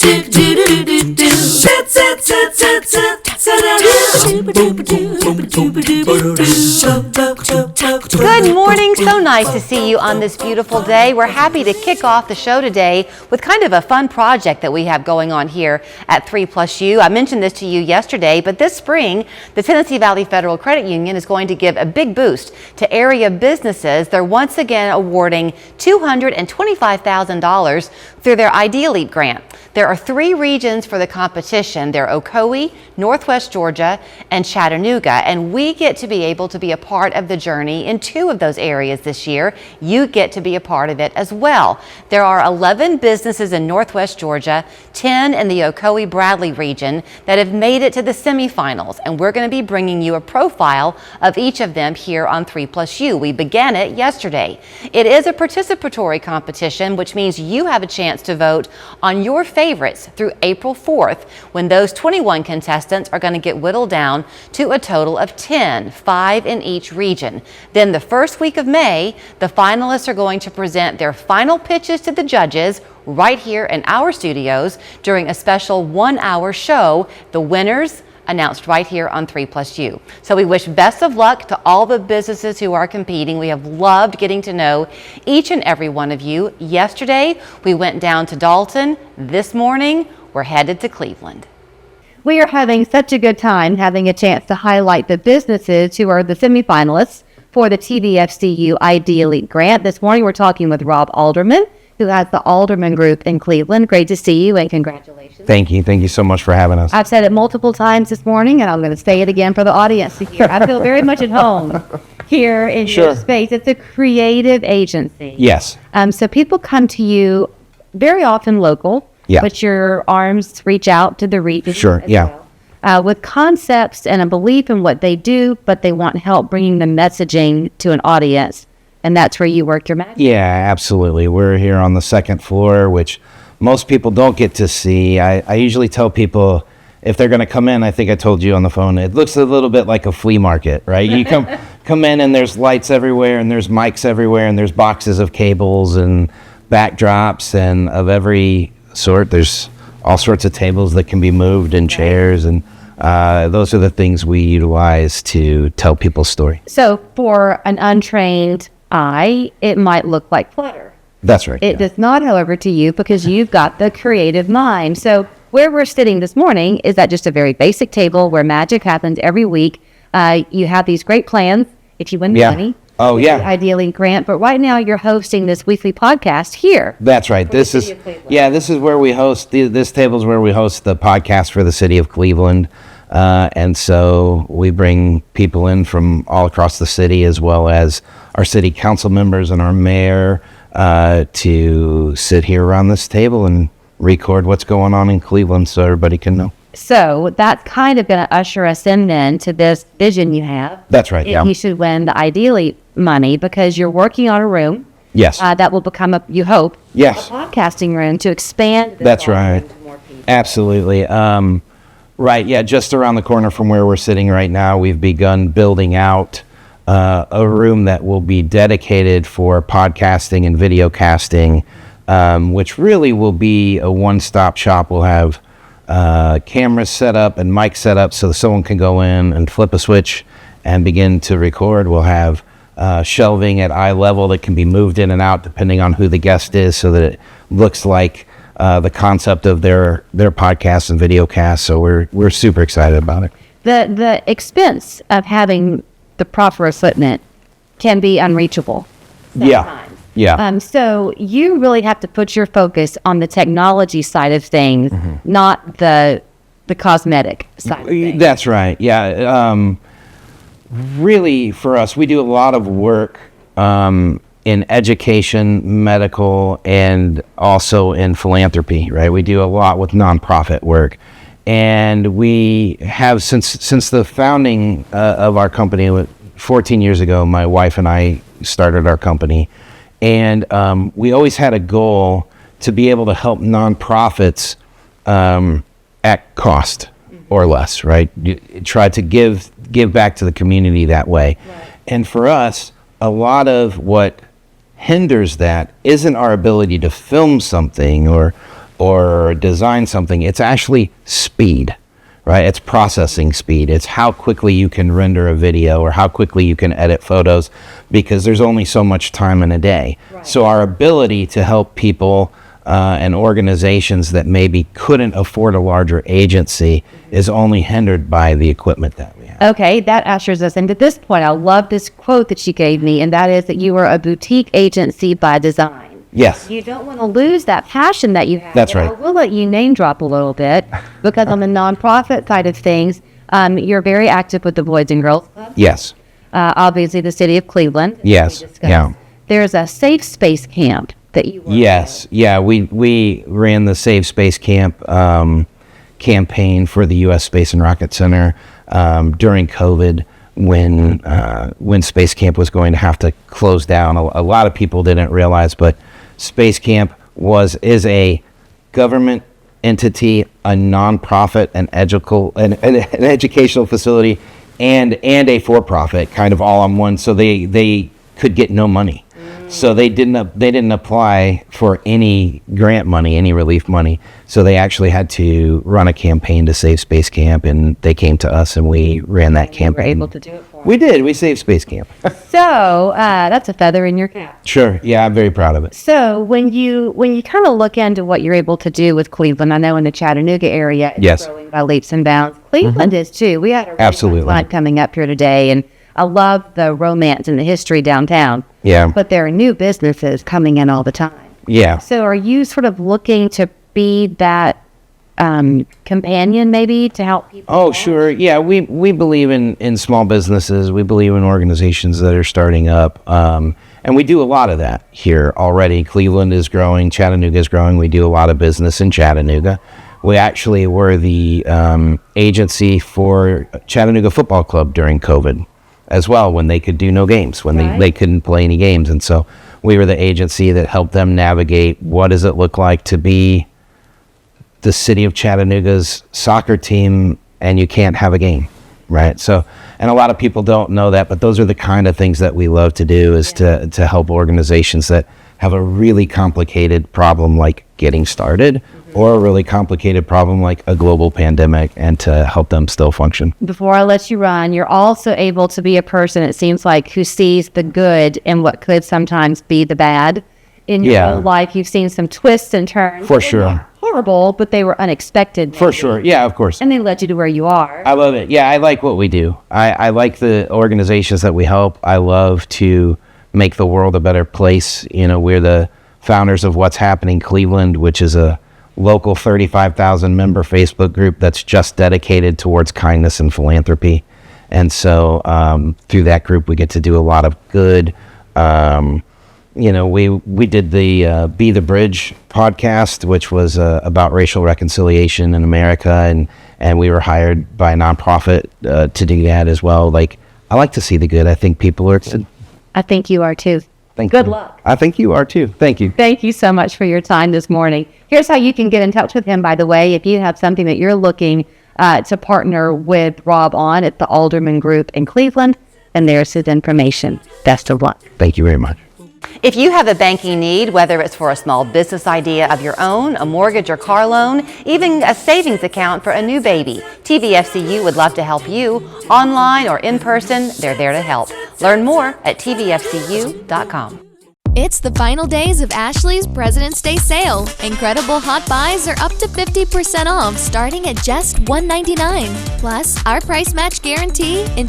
Good morning. So nice to see you on this beautiful day. We're happy to kick off the show today with kind of a fun project that we have going on here at 3+U. I mentioned this to you yesterday, but this spring, the Tennessee Valley Federal Credit Union is going to give a big boost to area businesses. They're once again awarding $225,000 through their Idea Leap Grant. There are 3 regions for the competition. They're Ocoee, Northwest Georgia, and Chattanooga, and we get to be able to be a part of the journey in 2 of those areas this year. You get to be a part of it as well. There are 11 businesses in Northwest Georgia, 10 in the Ocoee-Bradley region that have made it to the semifinals, and we're going to be bringing you a profile of each of them here on 3+U. We began it yesterday. It is a participatory competition, which means you have a chance to vote on your favorites through April 4th, when those 21 contestants are going to get whittled down to a total of 10, 5 in each region. Then the first week of May, the finalists are going to present their final pitches to the judges right here in our studios during a special 1-hour show. The winners announced right here on 3+U. So we wish best of luck to all the businesses who are competing. We have loved getting to know each and every one of you. Yesterday, we went down to Dalton. This morning, we're headed to Cleveland. We are having such a good time having a chance to highlight the businesses who are the semifinalists for the TVFCU Idea Leap Grant. This morning, we're talking with Rob Alderman, who has the Alderman Group in Cleveland. Great to see you and congratulations. Thank you. Thank you so much for having us. I've said it multiple times this morning, and I'm going to say it again for the audience to hear. I feel very much at home here in your space. It's a creative agency. Yes. So people come to you very often local, but your arms reach out to the region. Sure, well, with concepts and a belief in what they do, but they want help bringing the messaging to an audience. And that's where you work your magic. Yeah, absolutely. We're here on the 2nd floor, which most people don't get to see. I usually tell people, if they're going to come in, I think I told you on the phone, it looks a little bit like a flea market, right? You come in and there's lights everywhere and there's mics everywhere and there's boxes of cables and backdrops and of every sort. There's all sorts of tables that can be moved and chairs, and those are the things we utilize to tell people's story. So for an untrained eye, it might look like clutter. That's right. It does not, however, to you, because you've got the creative mind. So where we're sitting this morning is at just a very basic table where magic happens every week. You have these great plans if you win the money. Oh, yeah. Idea Leap Grant. But right now you're hosting this weekly podcast here. That's right. This is where we host, this table is where we host the podcast for the city of Cleveland. And so we bring people in from all across the city, as well as our city council members and our mayor, to sit here around this table and record what's going on in Cleveland so everybody can know. So that's kind of going to usher us in then to this vision you have. That's right, yeah. You should win the Idea Leap money because you're working on a room. Yes. That will become, you hope, a podcasting room to expand. That's right. To more people. Absolutely. Right, yeah, just around the corner from where we're sitting right now, we've begun building out a room that will be dedicated for podcasting and video casting, which really will be a one-stop shop. We'll have cameras set up and mics set up so someone can go in and flip a switch and begin to record. We'll have shelving at eye level that can be moved in and out depending on who the guest is, so that it looks like the concept of their podcast and video cast. So we're super excited about it. The expense of having the proper equipment can be unreachable sometimes. Yeah. So you really have to put your focus on the technology side of things, not the cosmetic side of things. That's right. Yeah. Really, for us, we do a lot of work in education, medical, and also in philanthropy, right? We do a lot with nonprofit work. And we have, since the founding of our company 14 years ago, my wife and I started our company. And we always had a goal to be able to help nonprofits at cost or less, right? You try to give back to the community that way. Right. And for us, a lot of what hinders that isn't our ability to film something or or design something, it's actually speed, right? It's processing speed. It's how quickly you can render a video or how quickly you can edit photos, because there's only so much time in a day. Right. So our ability to help people and organizations that maybe couldn't afford a larger agency is only hindered by the equipment that we have. Okay, that ushers us into this point. I love this quote that you gave me, and that is that you are a boutique agency by design. Yes. You don't want to lose that passion that you have. That's And right. I will let you name drop a little bit, because on the nonprofit side of things, you're very active with the Boys and Girls Club. Yes. Obviously, the city of Cleveland. as Yes, we discussed. yeah. There's a safe space camp that you work Yes. Yeah. We ran the Save Space Camp campaign for the U.S. Space and Rocket Center during COVID, when Space Camp was going to have to close down. A lot of people didn't realize, but Space Camp is a government entity, a nonprofit, an educational facility, and a for-profit, kind of all on one. So they could get no money. So they didn't apply for any grant money, any relief money. So they actually had to run a campaign to save Space Camp, and they came to us and we ran that You were campaign. able to do it for them. We did. We saved Space Camp. So that's a feather in your cap. Sure. Yeah, I'm very proud of it. So when you kind of look into what you're able to do with Cleveland, I know in the Chattanooga area, it's Yes. growing by leaps and bounds. Cleveland is too. We had a really Absolutely. fun client coming up here today, and I love the romance and the history downtown. Yeah. But there are new businesses coming in all the time. Yeah. So are you sort of looking to be that companion maybe to help people? Oh, sure. Yeah, we believe in small businesses. We believe in organizations that are starting up. And we do a lot of that here already. Cleveland is growing. Chattanooga is growing. We do a lot of business in Chattanooga. We actually were the agency for Chattanooga Football Club during COVID as well, when they could do no games, when Right. they couldn't play any games. And so we were the agency that helped them navigate what does it look like to be the city of Chattanooga's soccer team and you can't have a game, right? So, and a lot of people don't know that, but those are the kind of things that we love to do, is to help organizations that have a really complicated problem like getting started, or a really complicated problem like a global pandemic, and to help them still function. Before I let you run, you're also able to be a person, it seems like, who sees the good in what could sometimes be the bad in your Yeah. own life. You've seen some twists and turns. For They're sure. not horrible, but they were unexpected. For maybe. sure. Yeah, of course. And they led you to where you are. I love it. Yeah, I like what we do. I like the organizations that we help. I love to make the world a better place. You know, we're the founders of What's Happening Cleveland, which is a local 35,000 member Facebook group that's just dedicated towards kindness and philanthropy. And so through that group, we get to do a lot of good. You know, we did the Be the Bridge podcast, which was about racial reconciliation in America, and we were hired by a nonprofit to do that as well. Like, I like to see the good. I think people are. I think you are too. Thank Good you. luck. I think you are too. Thank you. Thank you so much for your time this morning. Here's how you can get in touch with him, by the way, if you have something that you're looking to partner with Rob on at the Alderman Group in Cleveland. And there's his information. Best of luck. Thank you very much. If you have a banking need, whether it's for a small business idea of your own, a mortgage or car loan, even a savings account for a new baby, TVFCU would love to help you. Online or in person, they're there to help. Learn more at tvfcu.com. It's the final days of Ashley's President's Day sale. Incredible hot buys are up to 50% off, starting at just $199. Plus, our price match guarantee ensures